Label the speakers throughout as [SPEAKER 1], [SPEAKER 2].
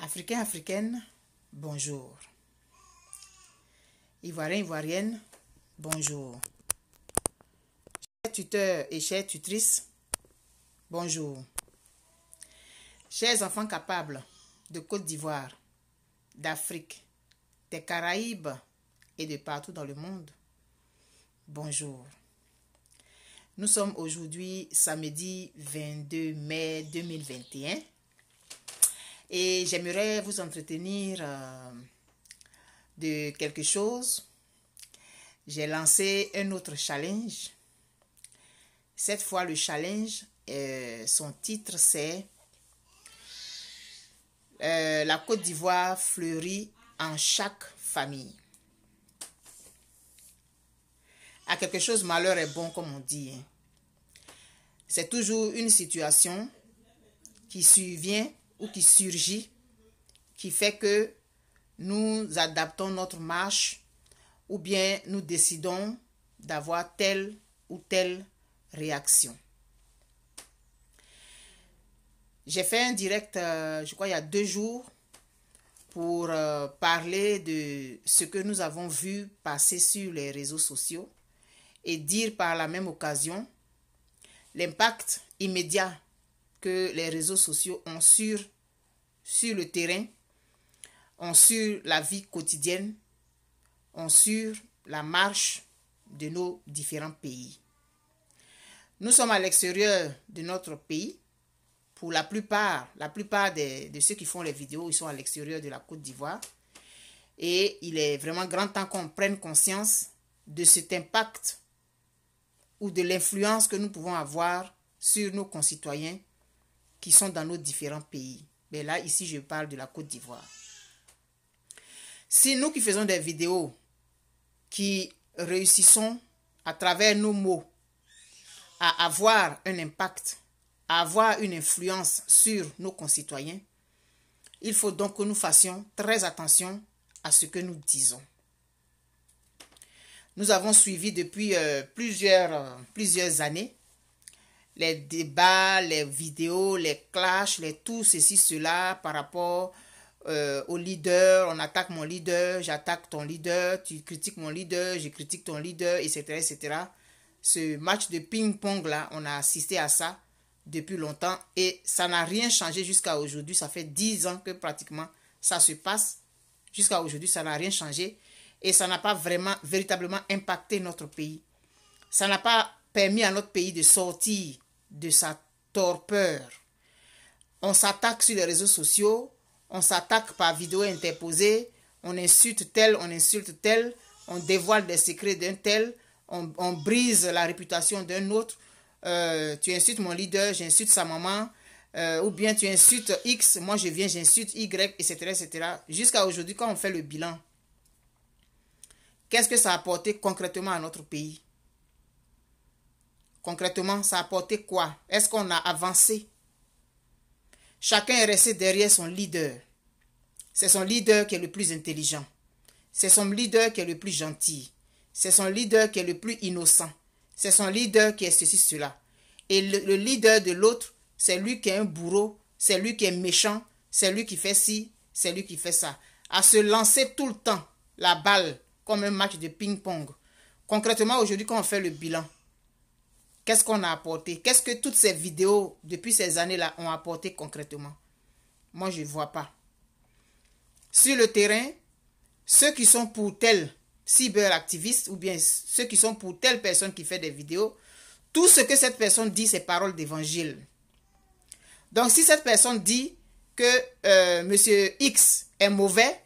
[SPEAKER 1] Africains, Africaines, bonjour. Ivoiriens, Ivoiriennes, bonjour. Chers tuteurs et chères tutrices, bonjour. Chers enfants capables de Côte d'Ivoire, d'Afrique, des Caraïbes et de partout dans le monde, bonjour. Nous sommes aujourd'hui samedi 22 mai 2021 et j'aimerais vous entretenir de quelque chose. J'ai lancé un autre challenge. Cette fois, le challenge, son titre, c'est La Côte d'Ivoire fleurit en chaque famille. À quelque chose, malheur est bon, comme on dit. C'est toujours une situation qui survient ou qui surgit, qui fait que nous adaptons notre marche ou bien nous décidons d'avoir telle ou telle réaction. J'ai fait un direct, je crois, il y a 2 jours pour parler de ce que nous avons vu passer sur les réseaux sociaux et dire par la même occasion l'impact immédiat que les réseaux sociaux ont sur le terrain, ont sur la vie quotidienne, ont sur la marche de nos différents pays. Nous sommes à l'extérieur de notre pays. Pour la plupart de ceux qui font les vidéos, ils sont à l'extérieur de la Côte d'Ivoire. Et il est vraiment grand temps qu'on prenne conscience de cet impact ou de l'influence que nous pouvons avoir sur nos concitoyens qui sont dans nos différents pays. Mais là, ici, je parle de la Côte d'Ivoire. Si nous qui faisons des vidéos, qui réussissons à travers nos mots à avoir un impact, à avoir une influence sur nos concitoyens, il faut donc que nous fassions très attention à ce que nous disons. Nous avons suivi depuis plusieurs années les débats, les vidéos, les clashs, les tout ceci, cela par rapport au leader. On attaque mon leader, j'attaque ton leader, tu critiques mon leader, je critique ton leader, etc., etc. Ce match de ping-pong là, on a assisté à ça depuis longtemps et ça n'a rien changé jusqu'à aujourd'hui. Ça fait 10 ans que pratiquement ça se passe. Jusqu'à aujourd'hui, ça n'a rien changé. Et ça n'a pas véritablement impacté notre pays. Ça n'a pas permis à notre pays de sortir de sa torpeur. On s'attaque sur les réseaux sociaux, on s'attaque par vidéo interposée, on insulte tel, on dévoile des secrets d'un tel, on brise la réputation d'un autre. Tu insultes mon leader, j'insulte sa maman, ou bien tu insultes X, moi je viens, j'insulte Y, etc., etc. Jusqu'à aujourd'hui, quand on fait le bilan, qu'est-ce que ça a apporté concrètement à notre pays? Concrètement, ça a apporté quoi? Est-ce qu'on a avancé? Chacun est resté derrière son leader. C'est son leader qui est le plus intelligent. C'est son leader qui est le plus gentil. C'est son leader qui est le plus innocent. C'est son leader qui est ceci, cela. Et le leader de l'autre, c'est lui qui est un bourreau, c'est lui qui est méchant, c'est lui qui fait ci, c'est lui qui fait ça. À se lancer tout le temps la balle comme un match de ping-pong. Concrètement, aujourd'hui, quand on fait le bilan, qu'est-ce qu'on a apporté? Qu'est-ce que toutes ces vidéos, depuis ces années-là, ont apporté concrètement? Moi, je ne vois pas. Sur le terrain, ceux qui sont pour tel cyberactiviste ou bien ceux qui sont pour telle personne qui fait des vidéos, tout ce que cette personne dit, c'est parole d'évangile. Donc, si cette personne dit que Monsieur X est mauvais,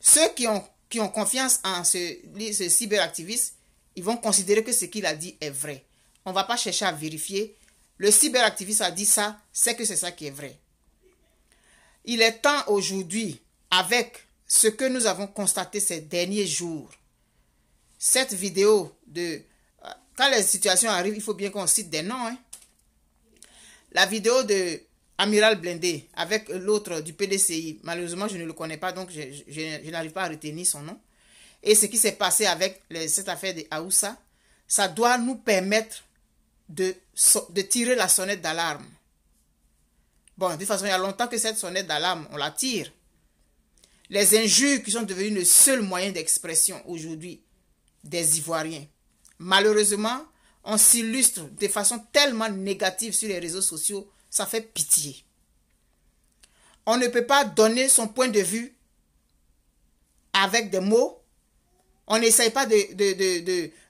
[SPEAKER 1] ceux qui ont confiance en ce cyberactiviste, ils vont considérer que ce qu'il a dit est vrai. On ne va pas chercher à vérifier. Le cyberactiviste a dit ça, c'est que c'est ça qui est vrai. Il est temps aujourd'hui, avec ce que nous avons constaté ces derniers jours, cette vidéo de... Quand les situations arrivent, il faut bien qu'on cite des noms. La vidéo de Amiral Blindé avec l'autre du PDCI, malheureusement, je ne le connais pas, donc je n'arrive pas à retenir son nom. Et ce qui s'est passé avec cette affaire de Aoussa, ça doit nous permettre de tirer la sonnette d'alarme. Bon, de toute façon, il y a longtemps que cette sonnette d'alarme, on la tire. Les injures qui sont devenues le seul moyen d'expression aujourd'hui des Ivoiriens. Malheureusement, on s'illustre de façon tellement négative sur les réseaux sociaux, ça fait pitié. On ne peut pas donner son point de vue avec des mots. On n'essaye pas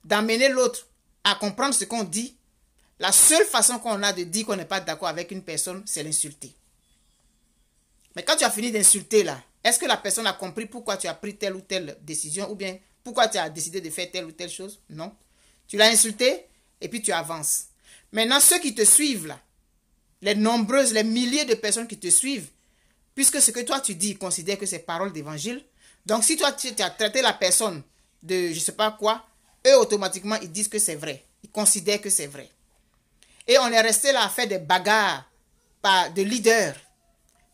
[SPEAKER 1] d'amener l'autre à comprendre ce qu'on dit. La seule façon qu'on a de dire qu'on n'est pas d'accord avec une personne, c'est l'insulter. Mais quand tu as fini d'insulter là, est-ce que la personne a compris pourquoi tu as pris telle ou telle décision ou bien pourquoi tu as décidé de faire telle ou telle chose? Non. Tu l'as insulté et puis tu avances. Maintenant, ceux qui te suivent là, les nombreuses, les milliers de personnes qui te suivent, puisque ce que toi tu dis, ils considèrent que c'est parole d'évangile. Donc si toi tu as traité la personne de je ne sais pas quoi, eux automatiquement ils disent que c'est vrai. Ils considèrent que c'est vrai. Et on est resté là à faire des bagarres de leaders.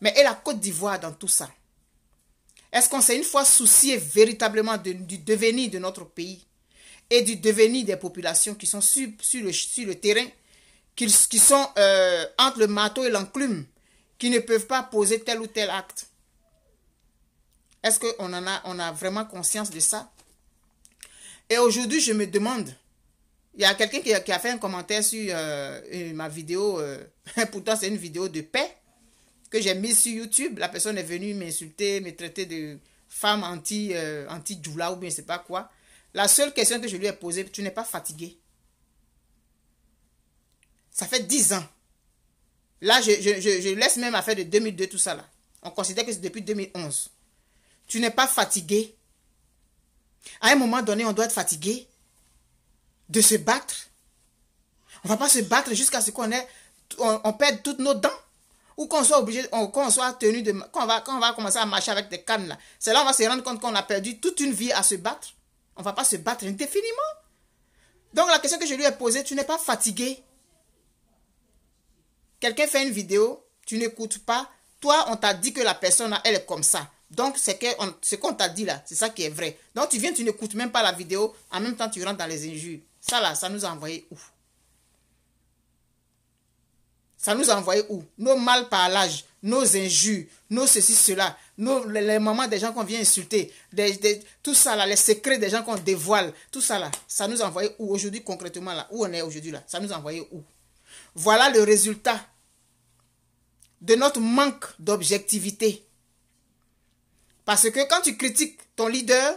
[SPEAKER 1] Mais et la Côte d'Ivoire dans tout ça? Est-ce qu'on s'est une fois soucié véritablement du devenir de notre pays et du devenir des populations qui sont sur le terrain, qui sont entre le marteau et l'enclume, qui ne peuvent pas poser tel ou tel acte? Est-ce qu'on a vraiment conscience de ça? Et aujourd'hui, je me demande, il y a quelqu'un qui a fait un commentaire sur ma vidéo, pourtant c'est une vidéo de paix, que j'ai mise sur YouTube. La personne est venue m'insulter, me traiter de femme anti-djoula ou bien je ne sais pas quoi. La seule question que je lui ai posée, tu n'es pas fatigué? Ça fait 10 ans. Là, je laisse même affaire de 2002, tout ça là. On considère que c'est depuis 2011. Tu n'es pas fatigué? À un moment donné, on doit être fatigué de se battre. On ne va pas se battre jusqu'à ce on perde toutes nos dents. Ou qu'on soit obligé, qu'on soit tenu de... Quand on va commencer à marcher avec des cannes là. C'est là qu'on va se rendre compte qu'on a perdu toute une vie à se battre. On ne va pas se battre indéfiniment. Donc la question que je lui ai posée, tu n'es pas fatigué? Quelqu'un fait une vidéo, tu n'écoutes pas. Toi, on t'a dit que la personne, elle est comme ça. Donc, ce qu'on t'a dit là, c'est ça qui est vrai. Donc, tu viens, tu n'écoutes même pas la vidéo. En même temps, tu rentres dans les injures. Ça là, ça nous a envoyé où? Ça nous a envoyé où? Nos mal parlages, nos injures, nos ceci, cela, les moments des gens qu'on vient insulter, tout ça là, les secrets des gens qu'on dévoile, tout ça là, ça nous a envoyé où aujourd'hui concrètement là? Où on est aujourd'hui là? Ça nous a envoyé où? Voilà le résultat de notre manque d'objectivité. Parce que quand tu critiques ton leader,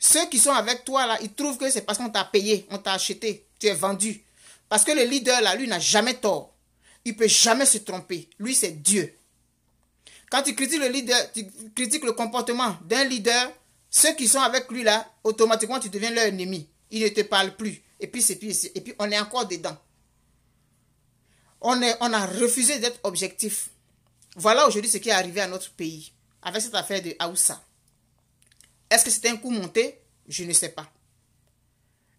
[SPEAKER 1] ceux qui sont avec toi là, ils trouvent que c'est parce qu'on t'a payé, on t'a acheté, tu es vendu. Parce que le leader là, lui n'a jamais tort. Il ne peut jamais se tromper. Lui, c'est Dieu. Quand tu critiques le leader, tu critiques le comportement d'un leader, ceux qui sont avec lui là, automatiquement, tu deviens leur ennemi. Ils ne te parlent plus. Et puis on est encore dedans. On a refusé d'être objectif. Voilà aujourd'hui ce qui est arrivé à notre pays, avec cette affaire de Aoussa. Est-ce que c'était un coup monté? Je ne sais pas.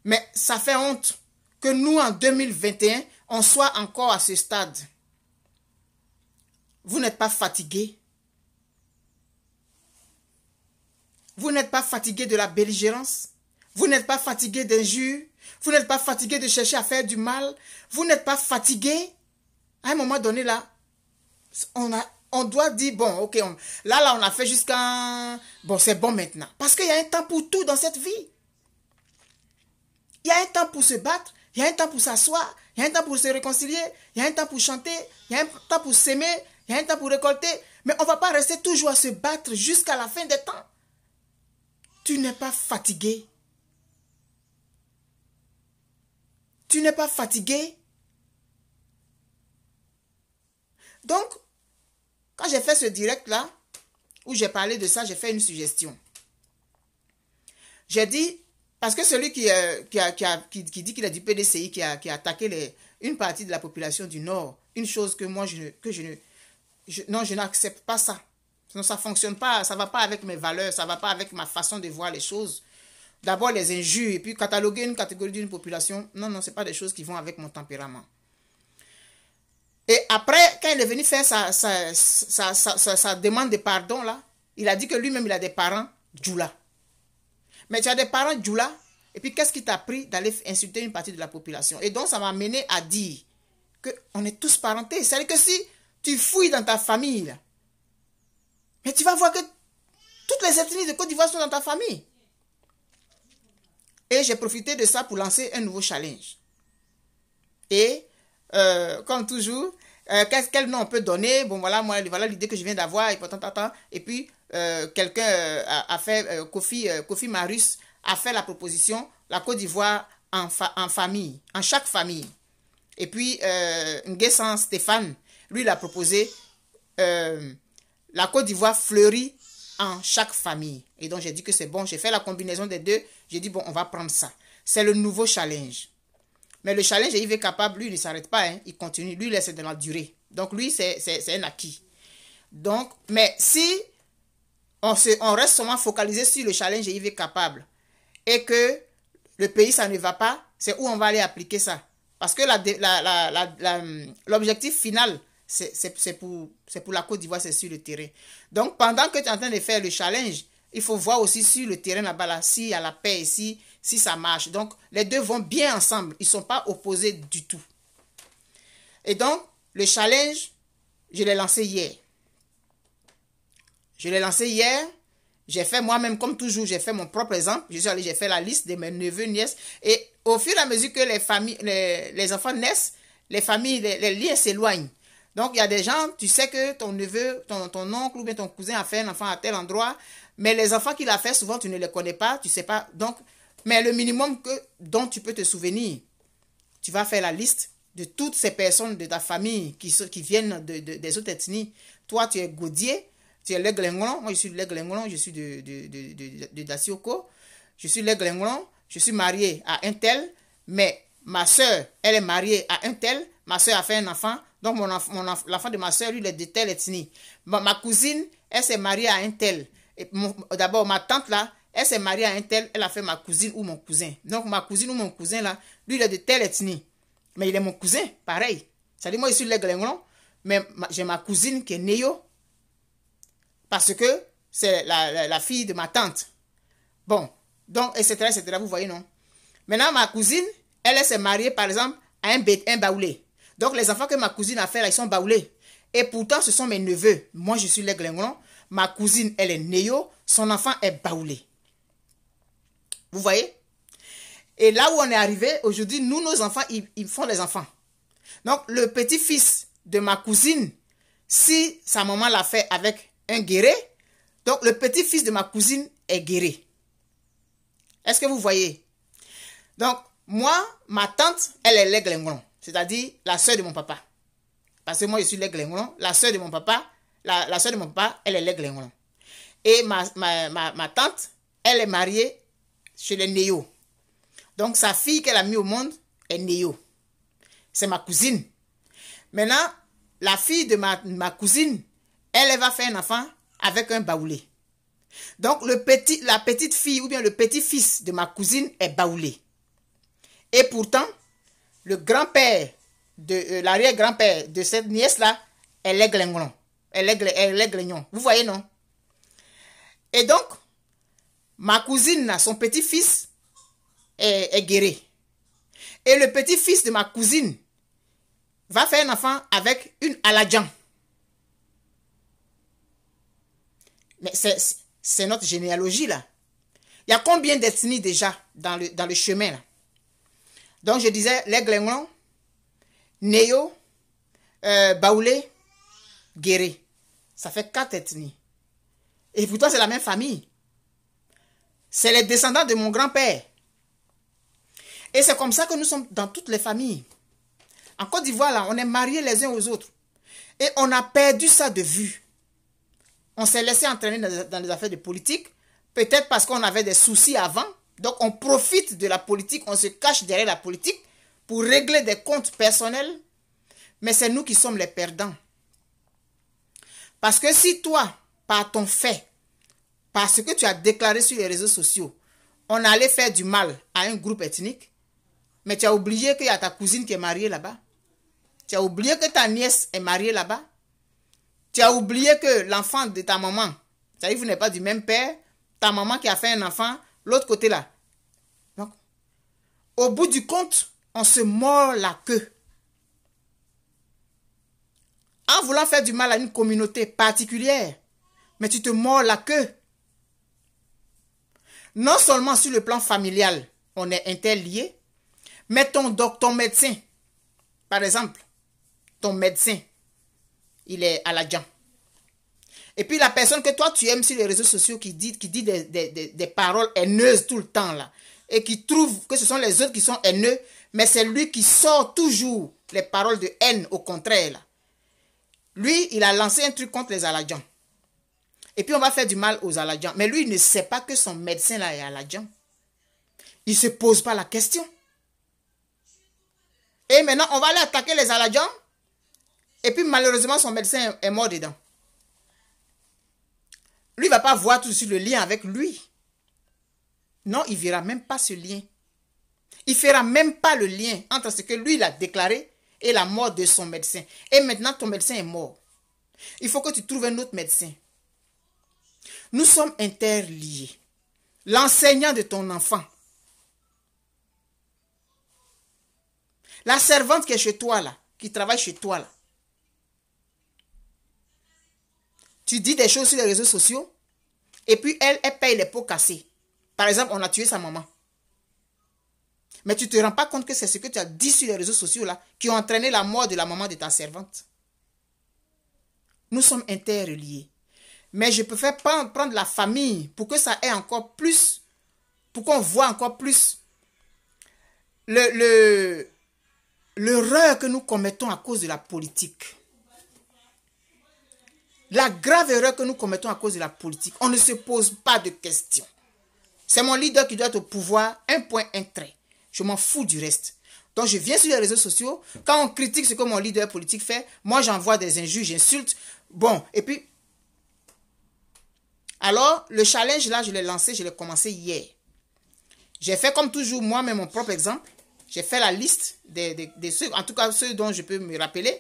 [SPEAKER 1] Mais ça fait honte que nous, en 2021, on soit encore à ce stade. Vous n'êtes pas fatigué? Vous n'êtes pas fatigué de la belligérance? Vous n'êtes pas fatigué d'injures? Vous n'êtes pas fatigué de chercher à faire du mal? Vous n'êtes pas fatigué? À un moment donné, là, on doit dire, bon, ok, là, on a fait jusqu'à... Bon, c'est bon maintenant. Parce qu'il y a un temps pour tout dans cette vie. Il y a un temps pour se battre. Il y a un temps pour s'asseoir, il y a un temps pour se réconcilier, il y a un temps pour chanter, il y a un temps pour s'aimer, il y a un temps pour récolter. Mais on ne va pas rester toujours à se battre jusqu'à la fin des temps. Tu n'es pas fatigué. Tu n'es pas fatigué. Donc, quand j'ai fait ce direct-là, où j'ai parlé de ça, j'ai fait une suggestion. J'ai dit... Parce que celui qui dit qu'il a du PDCI, qui a attaqué une partie de la population du Nord, une chose que moi, je n'accepte pas ça. Sinon, ça ne fonctionne pas, ça ne va pas avec mes valeurs, ça ne va pas avec ma façon de voir les choses. D'abord, les injures, et puis cataloguer une catégorie d'une population, non, ce n'est pas des choses qui vont avec mon tempérament. Et après, quand il est venu faire sa demande de pardon, là, il a dit que lui-même, il a des parents djoula. Mais tu as des parents djoula, et puis qu'est-ce qui t'a pris d'aller insulter une partie de la population? Et donc, ça m'a mené à dire qu'on est tous parentés. C'est-à-dire que si tu fouilles dans ta famille, là, mais tu vas voir que Toutes les ethnies de Côte d'Ivoire sont dans ta famille. Et j'ai profité de ça pour lancer un nouveau challenge. Et, comme toujours, quel nom on peut donner? Bon, voilà, moi, voilà l'idée que je viens d'avoir. Et puis, quelqu'un a fait, Kofi Marius a fait la proposition, la Côte d'Ivoire en famille, en chaque famille. Et puis, Nguessan Stéphane, lui, il a proposé la Côte d'Ivoire fleurit en chaque famille. Et donc, j'ai dit que c'est bon. J'ai fait la combinaison des deux. J'ai dit, bon, on va prendre ça. C'est le nouveau challenge. Mais le challenge est capable, lui, il ne s'arrête pas. Hein, il continue. Lui, il essaie de la durée. Donc, lui, c'est un acquis. Donc, mais si on reste seulement focalisé sur le challenge est capable et que le pays, ça ne va pas, c'est où on va aller appliquer ça. Parce que l'objectif final, c'est pour la Côte d'Ivoire, c'est sur le terrain. Donc, pendant que tu es en train de faire le challenge, il faut voir aussi sur le terrain là-bas, là, s'il y a la paix ici, si ça marche. Donc, les deux vont bien ensemble. Ils ne sont pas opposés du tout. Et donc, le challenge, je l'ai lancé hier. J'ai fait moi-même, comme toujours, j'ai fait mon propre exemple. Je suis allé, j'ai fait la liste de mes neveux, nièces. Et au fur et à mesure que les enfants naissent, les familles, les liens s'éloignent. Donc, il y a des gens, tu sais que ton neveu, ton oncle ou bien ton cousin a fait un enfant à tel endroit, mais les enfants qu'il a fait, souvent, tu ne les connais pas, tu ne sais pas. Donc, mais le minimum dont tu peux te souvenir, tu vas faire la liste de toutes ces personnes de ta famille qui viennent des autres ethnies. Toi, tu es Gaudier, tu es Lègue-Lenglon, moi je suis Lègue-Lenglon, je suis de Dacioko, je suis Lègue-Lenglon, je suis marié à un tel, mais ma soeur, elle est mariée à un tel, ma soeur a fait un enfant, donc l'enfant de ma soeur, lui, il est de telle ethnie. Ma cousine, elle s'est mariée à un tel. D'abord, ma tante là, elle s'est mariée à un tel, elle a fait ma cousine ou mon cousin. Donc ma cousine ou mon cousin là, lui, il est de telle ethnie. Mais il est mon cousin, pareil. Ça dit, moi, je suis Lègue-Lenglon, mais j'ai ma cousine qui est Néo, parce que c'est la fille de ma tante. Bon, donc, etc., vous voyez, non? Maintenant, ma cousine, elle s'est mariée, par exemple, à un baoulé. Donc, les enfants que ma cousine a fait, là, ils sont baoulés. Et pourtant, ce sont mes neveux. Moi, je suis Lègue-Lenglon. Ma cousine, elle est Néo. Son enfant est baoulé. Vous voyez? Et là où on est arrivé, aujourd'hui, nous, nos enfants, ils font les enfants. Donc, le petit-fils de ma cousine, si sa maman l'a fait avec un guéré, donc le petit-fils de ma cousine est guéré. Est-ce que vous voyez? Donc, moi, ma tante, elle est Lègue-Lenglon, c'est-à-dire la soeur de mon papa. Parce que moi, je suis Lègue-Lenglon. La soeur de mon papa, la soeur de mon papa, elle est Lègue-Lenglon. Et ma tante, elle est mariée chez les Néo. Donc, sa fille qu'elle a mis au monde est Néo. C'est ma cousine. Maintenant, la fille de ma cousine, elle va faire un enfant avec un baoulé. Donc, la petite fille ou bien le petit-fils de ma cousine est baoulé. Et pourtant, le grand-père, l'arrière-grand-père de cette nièce-là est Lègue-Lenglon. Elle est Lègue-Lenglon. Vous voyez, non? Et donc, ma cousine, son petit-fils, est guéri. Et le petit-fils de ma cousine va faire un enfant avec une Aladjan. Mais c'est notre généalogie, là. Il y a combien d'ethnies déjà dans le chemin, là? Donc, je disais, Lègue-Lenglon, Néo, Baoulé, Guéré. Ça fait 4 ethnies. Et pourtant, c'est la même famille. C'est les descendants de mon grand-père. Et c'est comme ça que nous sommes dans toutes les familles. En Côte d'Ivoire, là, on est mariés les uns aux autres. Et on a perdu ça de vue. On s'est laissé entraîner dans les affaires de politique. Peut-être parce qu'on avait des soucis avant. Donc, on profite de la politique. On se cache derrière la politique pour régler des comptes personnels. Mais c'est nous qui sommes les perdants. Parce que si toi, par ton fait, par ce que tu as déclaré sur les réseaux sociaux, on allait faire du mal à un groupe ethnique, mais tu as oublié qu'il y a ta cousine qui est mariée là-bas. Tu as oublié que ta nièce est mariée là-bas. Tu as oublié que l'enfant de ta maman, c'est-à-dire que vous n'êtes pas du même père, ta maman qui a fait un enfant, l'autre côté là. Donc, au bout du compte, on se mord la queue. En voulant faire du mal à une communauté particulière, mais tu te mords la queue. Non seulement sur le plan familial, on est interliés, mais ton médecin, par exemple, ton médecin, il est à la Djan. Et puis la personne que toi tu aimes sur les réseaux sociaux qui dit des paroles haineuses tout le temps là, et qui trouve que ce sont les autres qui sont haineux, mais c'est lui qui sort toujours les paroles de haine au contraire là. Lui, il a lancé un truc contre les Aladjans. Et puis on va faire du mal aux Aladjans. Mais lui, il ne sait pas que son médecin là est Aladjan. Il ne se pose pas la question. Et maintenant, on va aller attaquer les Aladjans. Et puis malheureusement, son médecin est mort dedans. Lui, il ne va pas voir tout de suite le lien avec lui. Non, il ne verra même pas ce lien. Il ne fera même pas le lien entre ce que lui, il a déclaré et la mort de son médecin. Et maintenant, ton médecin est mort. Il faut que tu trouves un autre médecin. Nous sommes interliés. L'enseignant de ton enfant. La servante qui est chez toi, là, qui travaille chez toi, là. Tu dis des choses sur les réseaux sociaux et puis elle paye les pots cassés. Par exemple, on a tué sa maman. Mais tu ne te rends pas compte que c'est ce que tu as dit sur les réseaux sociaux là qui ont entraîné la mort de la maman de ta servante. Nous sommes interreliés. Mais je préfère prendre la famille pour que ça ait encore plus, pour qu'on voit encore plus l'erreur que nous commettons à cause de la politique. La grave erreur que nous commettons à cause de la politique. On ne se pose pas de questions. C'est mon leader qui doit être au pouvoir, un point, un trait. Je m'en fous du reste. Donc je viens sur les réseaux sociaux. Quand on critique ce que mon leader politique fait, moi j'envoie des injures, j'insulte. Bon, et puis... Alors, le challenge là, je l'ai lancé, je l'ai commencé hier. J'ai fait comme toujours, moi-même, mon propre exemple. J'ai fait la liste de ceux, en tout cas ceux dont je peux me rappeler.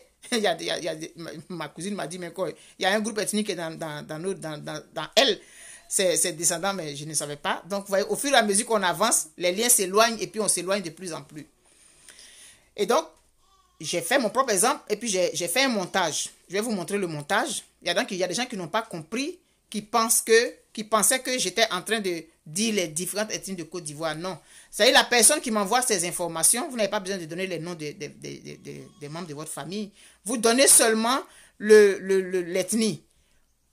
[SPEAKER 1] Ma cousine m'a dit, mais quoi, il y a un groupe ethnique dans elle. C'est descendant, mais je ne savais pas. Donc, vous voyez, au fur et à mesure qu'on avance, les liens s'éloignent et puis on s'éloigne de plus en plus. Et donc, j'ai fait mon propre exemple et puis j'ai fait un montage. Je vais vous montrer le montage. Il y a des gens qui n'ont pas compris, qui pensaient que j'étais en train de dire les différentes ethnies de Côte d'Ivoire. Non. C'est la personne qui m'envoie ces informations. Vous n'avez pas besoin de donner les noms des membres de votre famille. Vous donnez seulement l'ethnie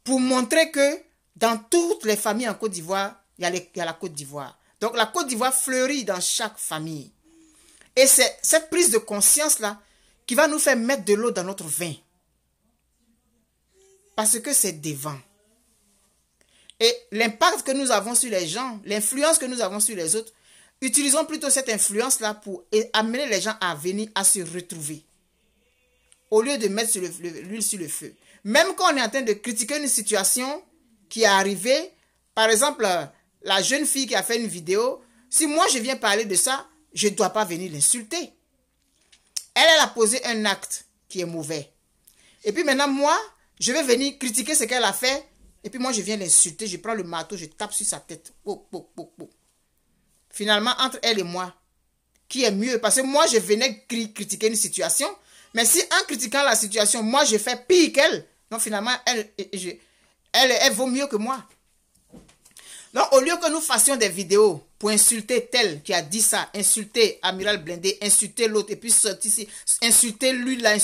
[SPEAKER 1] pour montrer que dans toutes les familles en Côte d'Ivoire, il y a la Côte d'Ivoire. Donc la Côte d'Ivoire fleurit dans chaque famille. Et c'est cette prise de conscience-là qui va nous faire mettre de l'eau dans notre vin. Parce que c'est devant. Et l'impact que nous avons sur les gens, l'influence que nous avons sur les autres, utilisons plutôt cette influence-là pour amener les gens à venir, à se retrouver. Au lieu de mettre l'huile sur le feu. Même quand on est en train de critiquer une situation qui est arrivée, par exemple, la jeune fille qui a fait une vidéo, si moi je viens parler de ça, je ne dois pas venir l'insulter. Elle a posé un acte qui est mauvais. Et puis maintenant, moi, je vais venir critiquer ce qu'elle a fait. Et puis moi, je viens l'insulter. Je prends le marteau, je tape sur sa tête. Finalement, entre elle et moi, qui est mieux? Parce que moi, je venais critiquer une situation. Mais si en critiquant la situation, moi, je fais pire qu'elle, donc finalement, elle vaut mieux que moi. Donc, au lieu que nous fassions des vidéos pour insulter tel qui a dit ça, insulter Amiral Blindé, insulter l'autre, et puis sortir ici, insulter lui là,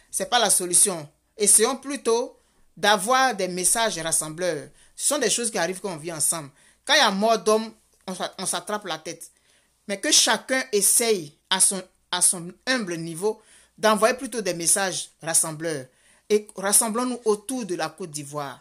[SPEAKER 1] c'est pas la solution. Essayons plutôt d'avoir des messages rassembleurs. Ce sont des choses qui arrivent quand on vit ensemble. Quand il y a mort d'homme, on s'attrape la tête. Mais que chacun essaye à son humble niveau d'envoyer plutôt des messages rassembleurs. Et rassemblons-nous autour de la Côte d'Ivoire.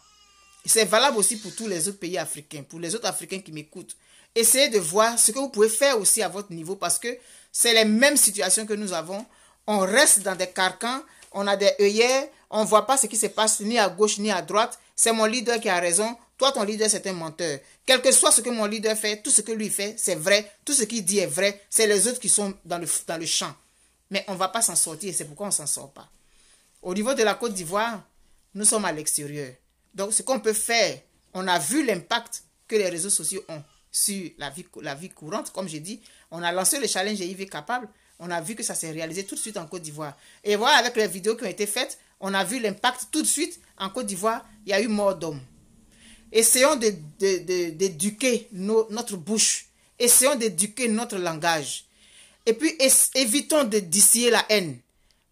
[SPEAKER 1] C'est valable aussi pour tous les autres pays africains, pour les autres Africains qui m'écoutent. Essayez de voir ce que vous pouvez faire aussi à votre niveau parce que c'est les mêmes situations que nous avons. On reste dans des carcans, on a des œillères, on ne voit pas ce qui se passe ni à gauche ni à droite. C'est mon leader qui a raison. Toi, ton leader, c'est un menteur. Quel que soit ce que mon leader fait, tout ce que lui fait, c'est vrai. Tout ce qu'il dit est vrai. C'est les autres qui sont dans le champ. Mais on ne va pas s'en sortir et c'est pourquoi on ne s'en sort pas. Au niveau de la Côte d'Ivoire, nous sommes à l'extérieur. Donc, ce qu'on peut faire, on a vu l'impact que les réseaux sociaux ont sur la vie courante. Comme j'ai dit, on a lancé le challenge IV Capable. On a vu que ça s'est réalisé tout de suite en Côte d'Ivoire. Et voilà, avec les vidéos qui ont été faites, on a vu l'impact tout de suite. En Côte d'Ivoire, il y a eu mort d'hommes. Essayons d'éduquer notre bouche. Essayons d'éduquer notre langage. Et puis, évitons de distiller la haine.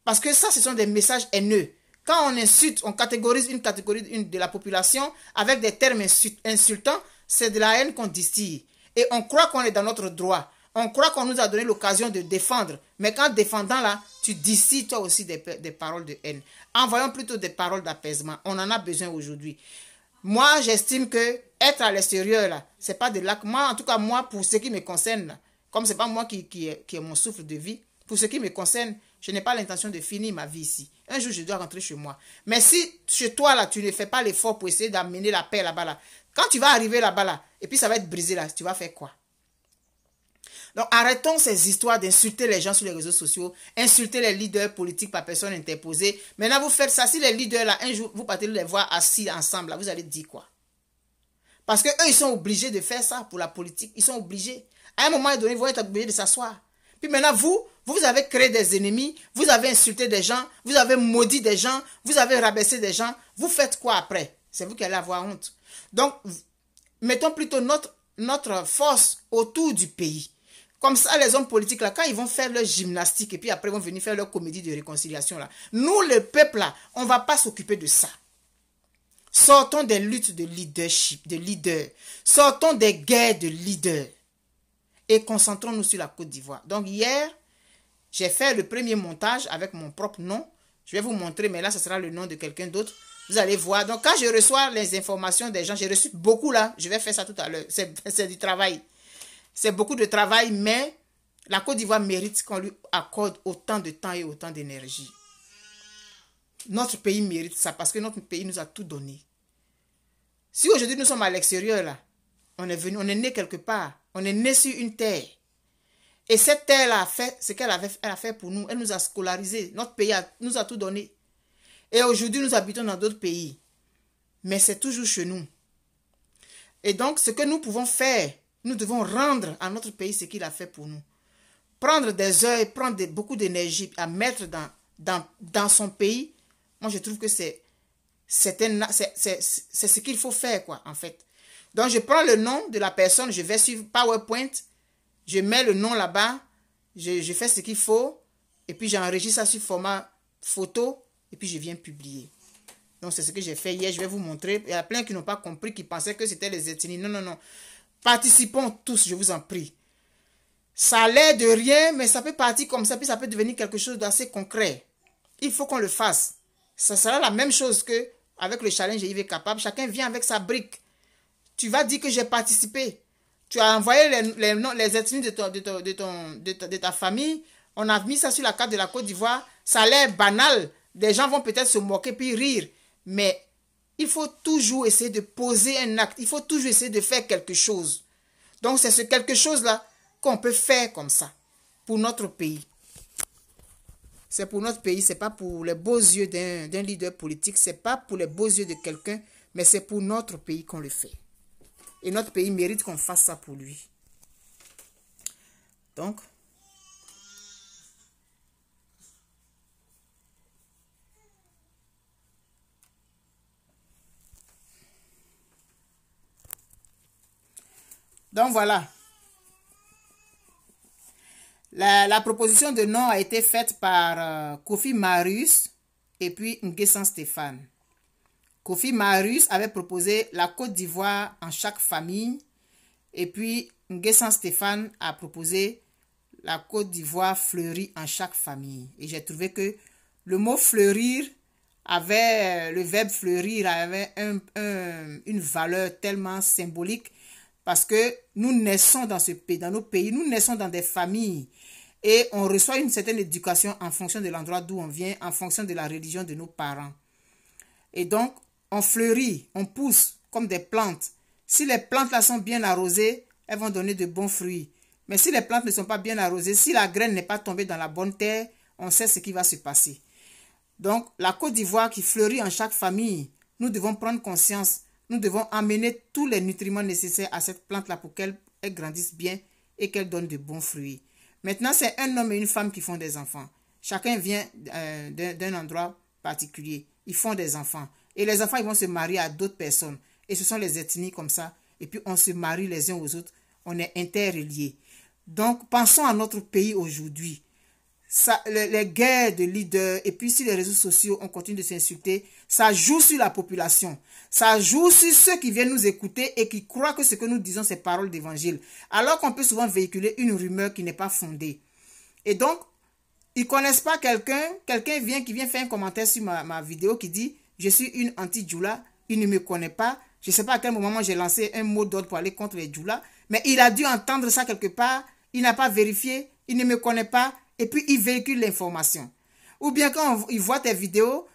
[SPEAKER 1] Parce que ça, ce sont des messages haineux. Quand on insulte, on catégorise une catégorie de la population avec des termes insultants, c'est de la haine qu'on distille. Et on croit qu'on est dans notre droit. On croit qu'on nous a donné l'occasion de défendre. Mais quand défendant là, tu distilles toi aussi des paroles de haine. Envoyons plutôt des paroles d'apaisement. On en a besoin aujourd'hui. Moi, j'estime que être à l'extérieur là, c'est pas de là. Moi, en tout cas, moi, pour ce qui me concerne, là, comme c'est pas moi qui est mon souffle de vie, pour ce qui me concerne, je n'ai pas l'intention de finir ma vie ici. Un jour, je dois rentrer chez moi. Mais si chez toi, là, tu ne fais pas l'effort pour essayer d'amener la paix là-bas, là, quand tu vas arriver là-bas, là, et puis ça va être brisé, là, tu vas faire quoi? Donc, arrêtons ces histoires d'insulter les gens sur les réseaux sociaux, insulter les leaders politiques par personne interposée. Maintenant, vous faites ça. Si les leaders, là, un jour, vous partez les voir assis ensemble, là, vous allez dire quoi? Parce qu'eux, ils sont obligés de faire ça pour la politique. Ils sont obligés. À un moment donné, ils vont être obligés de s'asseoir. Puis maintenant, vous avez créé des ennemis, vous avez insulté des gens, vous avez maudit des gens, vous avez rabaissé des gens. Vous faites quoi après? C'est vous qui allez avoir honte. Donc, mettons plutôt notre force autour du pays. Comme ça, les hommes politiques, là, quand ils vont faire leur gymnastique et puis après, ils vont venir faire leur comédie de réconciliation, là. Nous, le peuple, là, on ne va pas s'occuper de ça. Sortons des luttes de leadership, de leaders. Sortons des guerres de leaders. Et concentrons-nous sur la Côte d'Ivoire. Donc, hier, j'ai fait le premier montage avec mon propre nom. Je vais vous montrer, mais là, ce sera le nom de quelqu'un d'autre. Vous allez voir. Donc, quand je reçois les informations des gens, j'ai reçu beaucoup là. Je vais faire ça tout à l'heure. C'est du travail. C'est beaucoup de travail, mais la Côte d'Ivoire mérite qu'on lui accorde autant de temps et autant d'énergie. Notre pays mérite ça parce que notre pays nous a tout donné. Si aujourd'hui nous sommes à l'extérieur, là, on est né quelque part. On est né sur une terre. Et cette terre-là a fait ce qu'elle a fait pour nous. Elle nous a scolarisés. Notre pays nous a tout donné. Et aujourd'hui, nous habitons dans d'autres pays. Mais c'est toujours chez nous. Et donc, ce que nous pouvons faire, nous devons rendre à notre pays ce qu'il a fait pour nous. Prendre des heures, prendre beaucoup d'énergie à mettre dans son pays. Moi, je trouve que c'est ce qu'il faut faire, quoi, en fait. Donc, je prends le nom de la personne, je vais sur PowerPoint, je mets le nom là-bas, je fais ce qu'il faut, et puis j'enregistre ça sur format photo, et puis je viens publier. Donc, c'est ce que j'ai fait hier, je vais vous montrer. Il y a plein qui n'ont pas compris, qui pensaient que c'était les ethnies. Non, non, non. Participons tous, je vous en prie. Ça a l'air de rien, mais ça peut partir comme ça, puis ça peut devenir quelque chose d'assez concret. Il faut qu'on le fasse. Ça sera la même chose que avec le challenge IV Capable. Chacun vient avec sa brique. Tu vas dire que j'ai participé. Tu as envoyé les ethnies de ta famille. On a mis ça sur la carte de la Côte d'Ivoire. Ça a l'air banal. Des gens vont peut-être se moquer puis rire. Mais il faut toujours essayer de poser un acte. Il faut toujours essayer de faire quelque chose. Donc c'est ce quelque chose-là qu'on peut faire comme ça. Pour notre pays. C'est pour notre pays. Ce n'est pas pour les beaux yeux d'un leader politique. Ce n'est pas pour les beaux yeux de quelqu'un. Mais c'est pour notre pays qu'on le fait. Et notre pays mérite qu'on fasse ça pour lui. Donc, voilà. La proposition de nom a été faite par Kofi Marius et puis Nguessan Stéphane. Kofi Marius avait proposé la Côte d'Ivoire en chaque famille. Et puis, Nguessan Stéphane a proposé la Côte d'Ivoire fleurie en chaque famille. Et j'ai trouvé que le mot fleurir avait, le verbe fleurir avait une valeur tellement symbolique parce que nous naissons dans ce pays, dans nos pays, nous naissons dans des familles et on reçoit une certaine éducation en fonction de l'endroit d'où on vient, en fonction de la religion de nos parents. Et donc, on fleurit, on pousse comme des plantes. Si les plantes là sont bien arrosées, elles vont donner de bons fruits. Mais si les plantes ne sont pas bien arrosées, si la graine n'est pas tombée dans la bonne terre, on sait ce qui va se passer. Donc, la Côte d'Ivoire qui fleurit en chaque famille, nous devons prendre conscience. Nous devons amener tous les nutriments nécessaires à cette plante-là pour qu'elle grandisse bien et qu'elle donne de bons fruits. Maintenant, c'est un homme et une femme qui font des enfants. Chacun vient d'un endroit particulier. Ils font des enfants. Et les enfants, ils vont se marier à d'autres personnes. Et ce sont les ethnies comme ça. Et puis on se marie les uns aux autres. On est interreliés. Donc pensons à notre pays aujourd'hui. Les guerres de leaders, et puis si les réseaux sociaux, on continue de s'insulter, ça joue sur la population. Ça joue sur ceux qui viennent nous écouter et qui croient que ce que nous disons, c'est parole d'évangile. Alors qu'on peut souvent véhiculer une rumeur qui n'est pas fondée. Et donc, ils ne connaissent pas quelqu'un qui vient faire un commentaire sur ma vidéo qui dit « Je suis une anti-Djoula ». Il ne me connaît pas. Je ne sais pas à quel moment j'ai lancé un mot d'ordre pour aller contre les Djoula. Mais il a dû entendre ça quelque part. Il n'a pas vérifié. Il ne me connaît pas. Et puis, il véhicule l'information. Ou bien quand ils voient tes vidéos,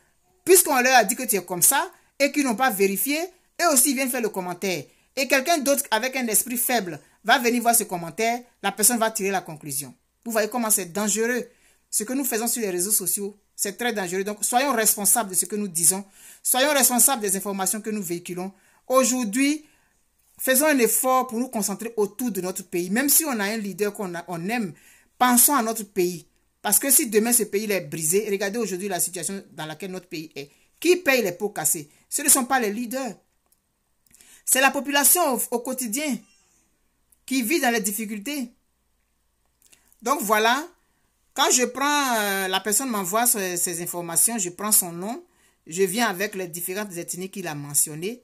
[SPEAKER 1] puisqu'on leur a dit que tu es comme ça, et qu'ils n'ont pas vérifié, eux aussi ils viennent faire le commentaire. Et quelqu'un d'autre avec un esprit faible va venir voir ce commentaire, la personne va tirer la conclusion. Vous voyez comment c'est dangereux. Ce que nous faisons sur les réseaux sociaux, c'est très dangereux. Donc, soyons responsables de ce que nous disons. Soyons responsables des informations que nous véhiculons. Aujourd'hui, faisons un effort pour nous concentrer autour de notre pays. Même si on a un leader qu'on aime, pensons à notre pays. Parce que si demain ce pays est brisé, regardez aujourd'hui la situation dans laquelle notre pays est. Qui paye les pots cassés? Ce ne sont pas les leaders. C'est la population au quotidien qui vit dans les difficultés. Donc voilà, quand je prends, la personne m'envoie ces informations, je prends son nom, je viens avec les différentes ethnies qu'il a mentionnées,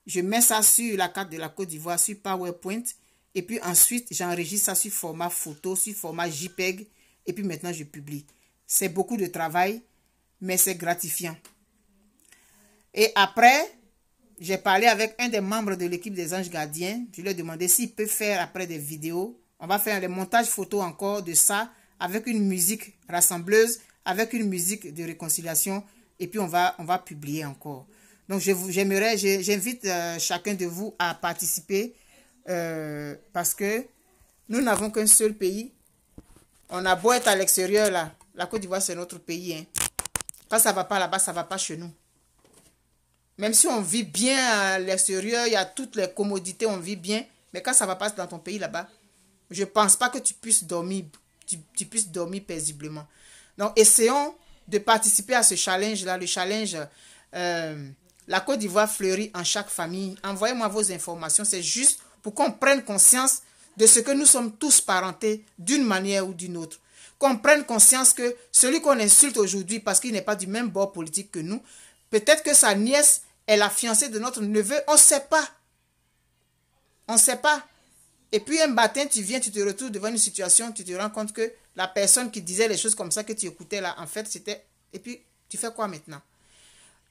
[SPEAKER 1] je mets ça sur la carte de la Côte d'Ivoire, sur PowerPoint, et puis ensuite, j'enregistre ça sur format photo, sur format JPEG, et puis maintenant, je publie. C'est beaucoup de travail, mais c'est gratifiant. Et après, j'ai parlé avec un des membres de l'équipe des Anges Gardiens. Je lui ai demandé s'il peut faire après des vidéos. On va faire les montages photos encore de ça, avec une musique rassembleuse, avec une musique de réconciliation, et puis on va publier encore. Donc, j'invite chacun de vous à participer, parce que nous n'avons qu'un seul pays. On a beau être à l'extérieur, là. La Côte d'Ivoire, c'est notre pays. Hein. Quand ça ne va pas là-bas, ça ne va pas chez nous. Même si on vit bien à l'extérieur, il y a toutes les commodités, on vit bien. Mais quand ça ne va pas dans ton pays là-bas, je ne pense pas que tu puisses dormir, tu puisses dormir paisiblement. Donc, essayons de participer à ce challenge-là. Le challenge, la Côte d'Ivoire fleurit en chaque famille. Envoyez-moi vos informations. C'est juste pour qu'on prenne conscience de ce que nous sommes tous parentés d'une manière ou d'une autre. Qu'on prenne conscience que celui qu'on insulte aujourd'hui parce qu'il n'est pas du même bord politique que nous, peut-être que sa nièce est la fiancée de notre neveu, on ne sait pas. On ne sait pas. Et puis un matin, tu viens, tu te retrouves devant une situation, tu te rends compte que la personne qui disait les choses comme ça que tu écoutais là, en fait, c'était... Et puis, tu fais quoi maintenant?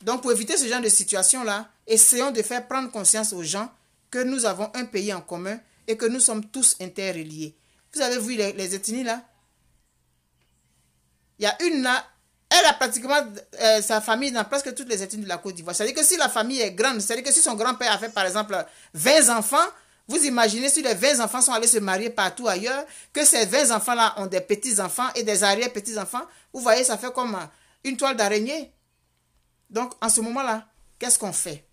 [SPEAKER 1] Donc, pour éviter ce genre de situation-là, essayons de faire prendre conscience aux gens que nous avons un pays en commun et que nous sommes tous interreliés. Vous avez vu les ethnies là? Il y a une là, elle a pratiquement sa famille dans presque toutes les ethnies de la Côte d'Ivoire. C'est-à-dire que si la famille est grande, c'est-à-dire que si son grand-père a fait par exemple 20 enfants, vous imaginez si les 20 enfants sont allés se marier partout ailleurs, que ces 20 enfants-là ont des petits-enfants et des arrière-petits-enfants, vous voyez, ça fait comme une toile d'araignée. Donc, en ce moment-là, qu'est-ce qu'on fait?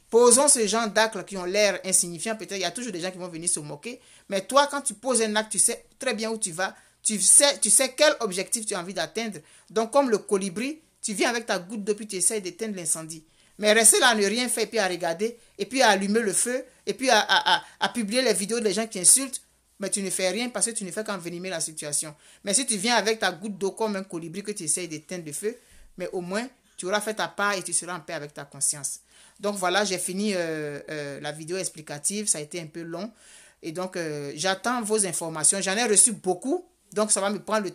[SPEAKER 1] Posons ce genre d'actes qui ont l'air insignifiants. Peut-être il y a toujours des gens qui vont venir se moquer. Mais toi, quand tu poses un acte, tu sais très bien où tu vas. Tu sais quel objectif tu as envie d'atteindre. Donc, comme le colibri, tu viens avec ta goutte d'eau puis tu essaies d'éteindre l'incendie. Mais rester là à ne rien faire, puis à regarder, et puis à allumer le feu, et puis à publier les vidéos des gens qui insultent, mais tu ne fais rien parce que tu ne fais qu'envenimer la situation. Mais si tu viens avec ta goutte d'eau comme un colibri que tu essaies d'éteindre le feu, mais au moins, tu auras fait ta part et tu seras en paix avec ta conscience. Donc voilà, j'ai fini la vidéo explicative. Ça a été un peu long. Et donc, j'attends vos informations. J'en ai reçu beaucoup. Donc, ça va me prendre le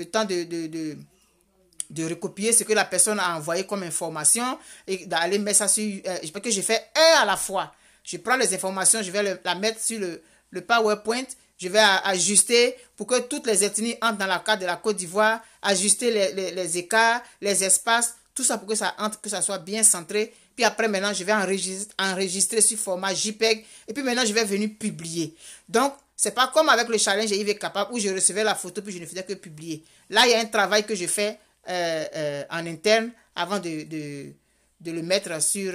[SPEAKER 1] temps de recopier ce que la personne a envoyé comme information et d'aller mettre ça sur... parce que je fais un à la fois. Je prends les informations, je vais la mettre sur le PowerPoint. Je vais ajuster pour que toutes les ethnies entrent dans la carte de la Côte d'Ivoire. Ajuster les écarts, les espaces. Tout ça pour que ça entre, que ça soit bien centré. Puis après, maintenant, je vais enregistrer sur format JPEG. Et puis maintenant, je vais venir publier. Donc, c'est pas comme avec le challenge Yves Capable où je recevais la photo puis je ne faisais que publier. Là, il y a un travail que je fais en interne avant de le mettre sur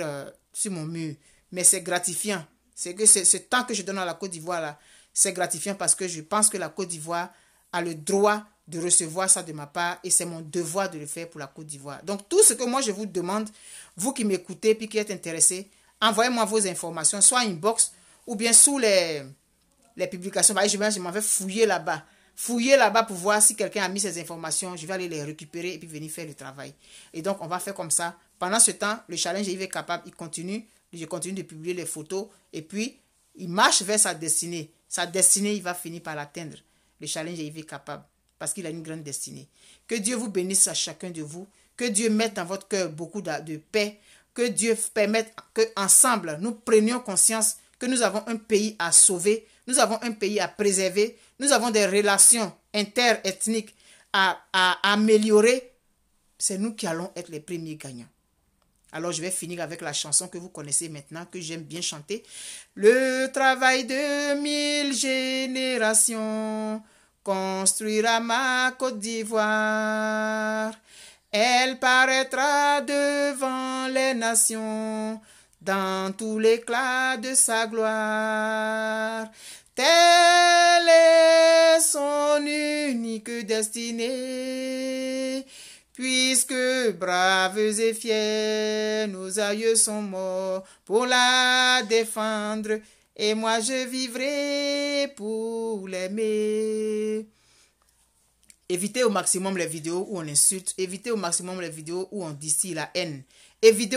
[SPEAKER 1] mon mur. Mais c'est gratifiant. C'est que ce temps que je donne à la Côte d'Ivoire, là, c'est gratifiant parce que je pense que la Côte d'Ivoire a le droit de recevoir ça de ma part et c'est mon devoir de le faire pour la Côte d'Ivoire. Donc, tout ce que moi je vous demande, vous qui m'écoutez puis qui êtes intéressés, Envoyez-moi vos informations, soit inbox ou bien sous les publications. Je m'en vais fouiller là-bas. Fouiller là-bas pour voir si quelqu'un a mis ces informations. Je vais aller les récupérer et puis venir faire le travail. Et donc, on va faire comme ça. Pendant ce temps, le challenge IV Capable, il continue. Je continue de publier les photos. Et puis, il marche vers sa destinée. Sa destinée, il va finir par l'atteindre. Le challenge IV Capable. Parce qu'il a une grande destinée. Que Dieu vous bénisse à chacun de vous. Que Dieu mette dans votre cœur beaucoup de paix. Que Dieu permette qu'ensemble, nous prenions conscience que nous avons un pays à sauver. Nous avons un pays à préserver. Nous avons des relations interethniques à améliorer. C'est nous qui allons être les premiers gagnants. Alors, je vais finir avec la chanson que vous connaissez maintenant, que j'aime bien chanter. Le travail de 1000 générations construira ma Côte d'Ivoire. Elle paraîtra devant les nations dans tout l'éclat de sa gloire. Telle est son unique destinée, puisque braves et fiers, nos aïeux sont morts pour la défendre, et moi je vivrai pour l'aimer. Évitez au maximum les vidéos où on insulte, évitez au maximum les vidéos où on distille la haine. Évitez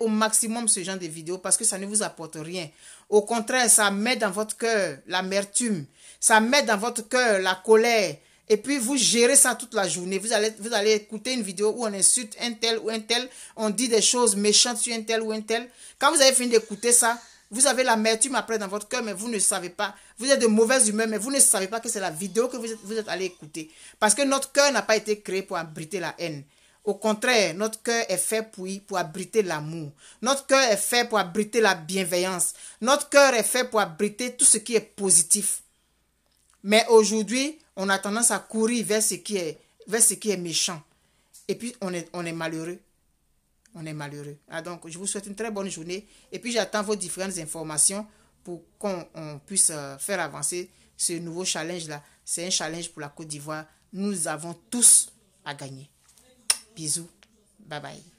[SPEAKER 1] au maximum ce genre de vidéos parce que ça ne vous apporte rien. Au contraire, ça met dans votre cœur l'amertume, ça met dans votre cœur la colère. Et puis vous gérez ça toute la journée. Vous allez écouter une vidéo où on insulte un tel ou un tel, on dit des choses méchantes sur un tel ou un tel. Quand vous avez fini d'écouter ça, vous avez l'amertume après dans votre cœur, mais vous ne savez pas. Vous êtes de mauvaise humeur, mais vous ne savez pas que c'est la vidéo que vous êtes allé écouter. Parce que notre cœur n'a pas été créé pour abriter la haine. Au contraire, notre cœur est fait pour abriter l'amour. Notre cœur est fait pour abriter la bienveillance. Notre cœur est fait pour abriter tout ce qui est positif. Mais aujourd'hui, on a tendance à courir vers ce qui est méchant. Et puis, on est malheureux. On est malheureux. Ah, donc, je vous souhaite une très bonne journée. Et puis, j'attends vos différentes informations pour qu'on puisse faire avancer ce nouveau challenge-là. C'est un challenge pour la Côte d'Ivoire. Nous avons tous à gagner. Bisous. Bye bye.